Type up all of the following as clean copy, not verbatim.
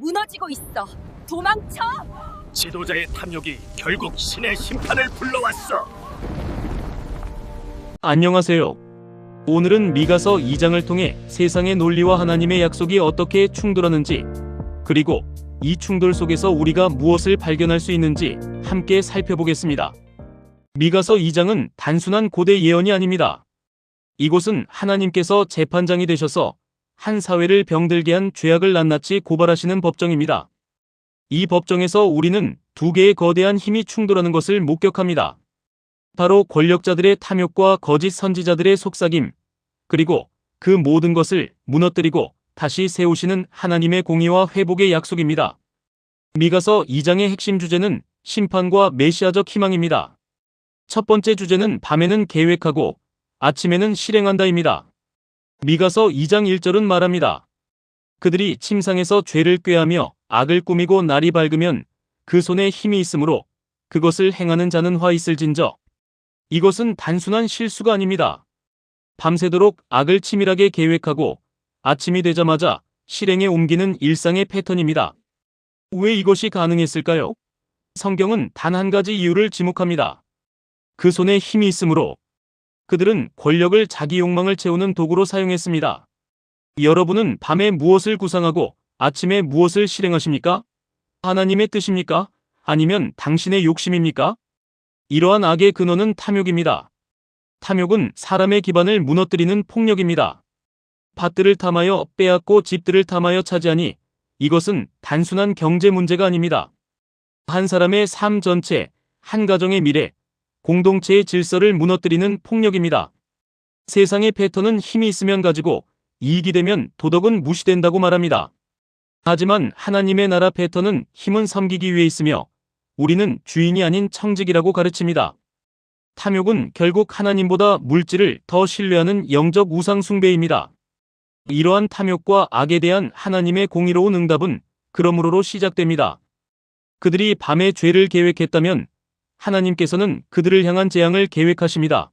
무너지고 있어. 도망쳐! 지도자의 탐욕이 결국 신의 심판을 불러왔어. 안녕하세요. 오늘은 미가서 2장을 통해 세상의 논리와 하나님의 약속이 어떻게 충돌하는지, 그리고 이 충돌 속에서 우리가 무엇을 발견할 수 있는지 함께 살펴보겠습니다. 미가서 2장은 단순한 고대 예언이 아닙니다. 이곳은 하나님께서 재판장이 되셔서 한 사회를 병들게 한 죄악을 낱낱이 고발하시는 법정입니다. 이 법정에서 우리는 두 개의 거대한 힘이 충돌하는 것을 목격합니다. 바로 권력자들의 탐욕과 거짓 선지자들의 속삭임, 그리고 그 모든 것을 무너뜨리고 다시 세우시는 하나님의 공의와 회복의 약속입니다. 미가서 2장의 핵심 주제는 심판과 메시아적 희망입니다. 첫 번째 주제는 밤에는 계획하고 아침에는 실행한다입니다. 미가서 2장 1절은 말합니다. 그들이 침상에서 죄를 꾀하며 악을 꾸미고 날이 밝으면 그 손에 힘이 있으므로 그것을 행하는 자는 화 있을진저. 이것은 단순한 실수가 아닙니다. 밤새도록 악을 치밀하게 계획하고 아침이 되자마자 실행에 옮기는 일상의 패턴입니다. 왜 이것이 가능했을까요? 성경은 단 한 가지 이유를 지목합니다. 그 손에 힘이 있으므로. 그들은 권력을 자기 욕망을 채우는 도구로 사용했습니다. 여러분은 밤에 무엇을 구상하고 아침에 무엇을 실행하십니까? 하나님의 뜻입니까? 아니면 당신의 욕심입니까? 이러한 악의 근원은 탐욕입니다. 탐욕은 사람의 기반을 무너뜨리는 폭력입니다. 밭들을 탐하여 빼앗고 집들을 탐하여 차지하니 이것은 단순한 경제 문제가 아닙니다. 한 사람의 삶 전체, 한 가정의 미래, 공동체의 질서를 무너뜨리는 폭력입니다. 세상의 패턴은 힘이 있으면 가지고 이익이 되면 도덕은 무시된다고 말합니다. 하지만 하나님의 나라 패턴은 힘은 섬기기 위해 있으며 우리는 주인이 아닌 청직이라고 가르칩니다. 탐욕은 결국 하나님보다 물질을 더 신뢰하는 영적 우상 숭배입니다. 이러한 탐욕과 악에 대한 하나님의 공의로운 응답은 그러므로 시작됩니다. 그들이 밤에 죄를 계획했다면 하나님께서는 그들을 향한 재앙을 계획하십니다.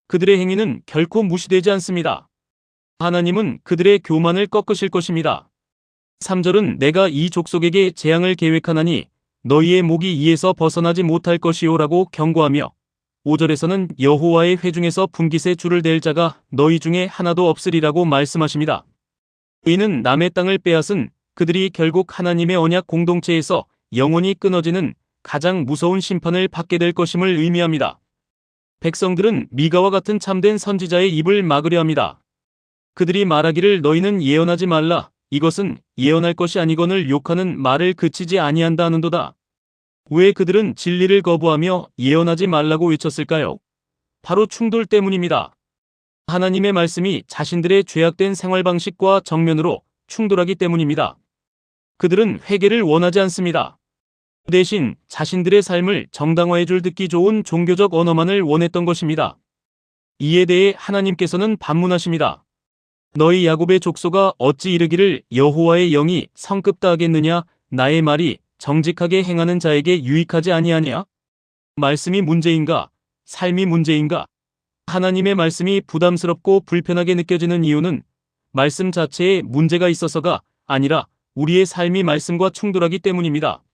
그들의 행위는 결코 무시되지 않습니다. 하나님은 그들의 교만을 꺾으실 것입니다. 3절은 내가 이 족속에게 재앙을 계획하나니 너희의 목이 이에서 벗어나지 못할 것이요라고 경고하며 5절에서는 여호와의 회중에서 분깃에 줄을 댈 자가 너희 중에 하나도 없으리라고 말씀하십니다. 이는 남의 땅을 빼앗은 그들이 결국 하나님의 언약 공동체에서 영원히 끊어지는 가장 무서운 심판을 받게 될 것임을 의미합니다. 백성들은 미가와 같은 참된 선지자의 입을 막으려 합니다. 그들이 말하기를 너희는 예언하지 말라. 이것은 예언할 것이 아니거늘 욕하는 말을 그치지 아니한다 하는도다. 왜 그들은 진리를 거부하며 예언하지 말라고 외쳤을까요? 바로 충돌 때문입니다. 하나님의 말씀이 자신들의 죄악된 생활 방식과 정면으로 충돌하기 때문입니다. 그들은 회개를 원하지 않습니다. 대신 자신들의 삶을 정당화해줄 듣기 좋은 종교적 언어만을 원했던 것입니다. 이에 대해 하나님께서는 반문하십니다. 너희 야곱의 족속아 어찌 이르기를 여호와의 영이 성급다하겠느냐? 나의 말이 정직하게 행하는 자에게 유익하지 아니하냐? 말씀이 문제인가? 삶이 문제인가? 하나님의 말씀이 부담스럽고 불편하게 느껴지는 이유는 말씀 자체에 문제가 있어서가 아니라 우리의 삶이 말씀과 충돌하기 때문입니다.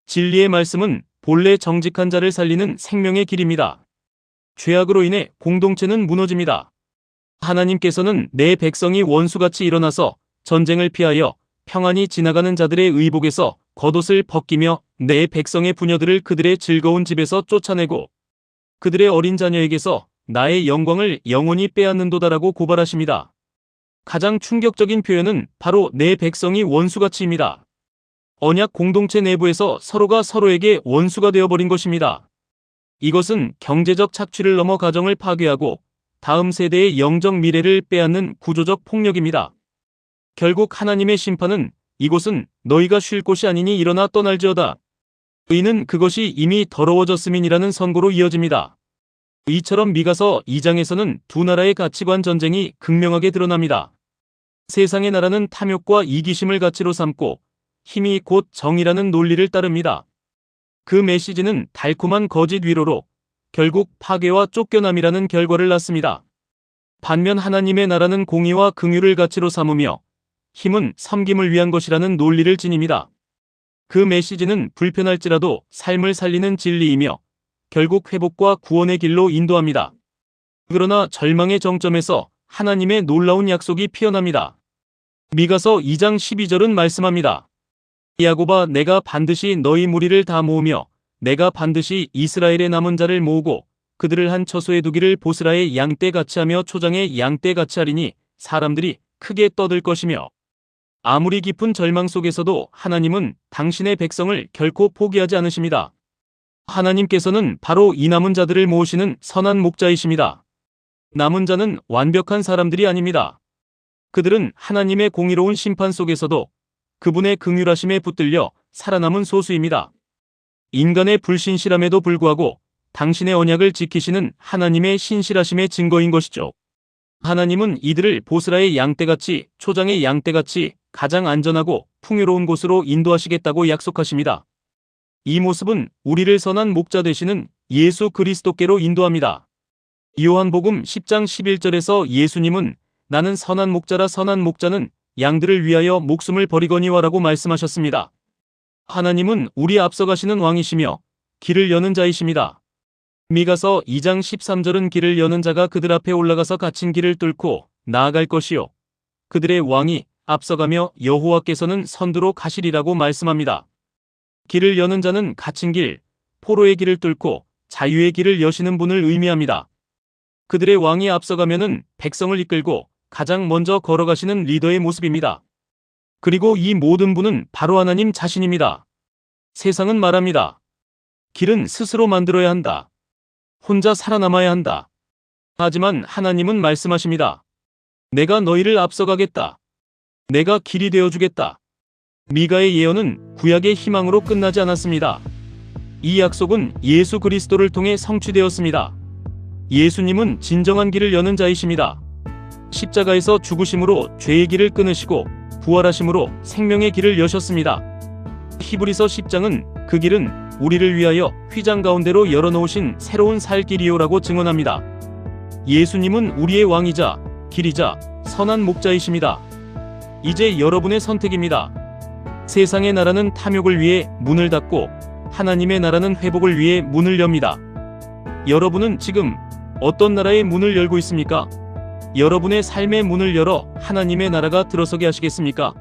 진리의 말씀은 본래 정직한 자를 살리는 생명의 길입니다. 죄악으로 인해 공동체는 무너집니다. 하나님께서는 내 백성이 원수같이 일어나서 전쟁을 피하여 평안히 지나가는 자들의 의복에서 겉옷을 벗기며 내 백성의 부녀들을 그들의 즐거운 집에서 쫓아내고 그들의 어린 자녀에게서 나의 영광을 영원히 빼앗는도다라고 고발하십니다. 가장 충격적인 표현은 바로 내 백성이 원수같이입니다. 언약 공동체 내부에서 서로가 서로에게 원수가 되어버린 것입니다. 이것은 경제적 착취를 넘어 가정을 파괴하고 다음 세대의 영적 미래를 빼앗는 구조적 폭력입니다. 결국 하나님의 심판은 이곳은 너희가 쉴 곳이 아니니 일어나 떠날지어다. 이는 그것이 이미 더러워졌음이니라는 선고로 이어집니다. 이처럼 미가서 2장에서는 두 나라의 가치관 전쟁이 극명하게 드러납니다. 세상의 나라는 탐욕과 이기심을 가치로 삼고 힘이 곧 정의라는 논리를 따릅니다. 그 메시지는 달콤한 거짓 위로로 결국 파괴와 쫓겨남이라는 결과를 낳습니다. 반면 하나님의 나라는 공의와 긍휼을 가치로 삼으며 힘은 섬김을 위한 것이라는 논리를 지닙니다. 그 메시지는 불편할지라도 삶을 살리는 진리이며 결국 회복과 구원의 길로 인도합니다. 그러나 절망의 정점에서 하나님의 놀라운 약속이 피어납니다. 미가서 2장 12절은 말씀합니다. 야곱아, 내가 반드시 너희 무리를 다 모으며 내가 반드시 이스라엘의 남은 자를 모으고 그들을 한 처소에 두기를 보스라의 양떼같이 하며 초장의 양떼같이 하리니 사람들이 크게 떠들 것이며. 아무리 깊은 절망 속에서도 하나님은 당신의 백성을 결코 포기하지 않으십니다. 하나님께서는 바로 이 남은 자들을 모으시는 선한 목자이십니다. 남은 자는 완벽한 사람들이 아닙니다. 그들은 하나님의 공의로운 심판 속에서도 그분의 긍휼하심에 붙들려 살아남은 소수입니다. 인간의 불신실함에도 불구하고 당신의 언약을 지키시는 하나님의 신실하심의 증거인 것이죠. 하나님은 이들을 보스라의 양떼같이 초장의 양떼같이 가장 안전하고 풍요로운 곳으로 인도하시겠다고 약속하십니다. 이 모습은 우리를 선한 목자 되시는 예수 그리스도께로 인도합니다. 요한복음 10장 11절에서 예수님은 나는 선한 목자라 선한 목자는 양들을 위하여 목숨을 버리거니와라고 말씀하셨습니다. 하나님은 우리 앞서가시는 왕이시며 길을 여는 자이십니다. 미가서 2장 13절은 길을 여는 자가 그들 앞에 올라가서 갇힌 길을 뚫고 나아갈 것이요 그들의 왕이 앞서가며 여호와께서는 선두로 가시리라고 말씀합니다. 길을 여는 자는 갇힌 길, 포로의 길을 뚫고 자유의 길을 여시는 분을 의미합니다. 그들의 왕이 앞서가면은 백성을 이끌고 가장 먼저 걸어가시는 리더의 모습입니다. 그리고 이 모든 분은 바로 하나님 자신입니다. 세상은 말합니다. 길은 스스로 만들어야 한다. 혼자 살아남아야 한다. 하지만 하나님은 말씀하십니다. 내가 너희를 앞서가겠다. 내가 길이 되어주겠다. 미가의 예언은 구약의 희망으로 끝나지 않았습니다. 이 약속은 예수 그리스도를 통해 성취되었습니다. 예수님은 진정한 길을 여는 자이십니다. 십자가에서 죽으심으로 죄의 길을 끊으시고 부활하심으로 생명의 길을 여셨습니다. 히브리서 10장은 그 길은 우리를 위하여 휘장 가운데로 열어놓으신 새로운 살 길이요라고 증언합니다. 예수님은 우리의 왕이자 길이자 선한 목자이십니다. 이제 여러분의 선택입니다. 세상의 나라는 탐욕을 위해 문을 닫고 하나님의 나라는 회복을 위해 문을 엽니다. 여러분은 지금 어떤 나라의 문을 열고 있습니까? 여러분의 삶의 문을 열어 하나님의 나라가 들어서게 하시겠습니까?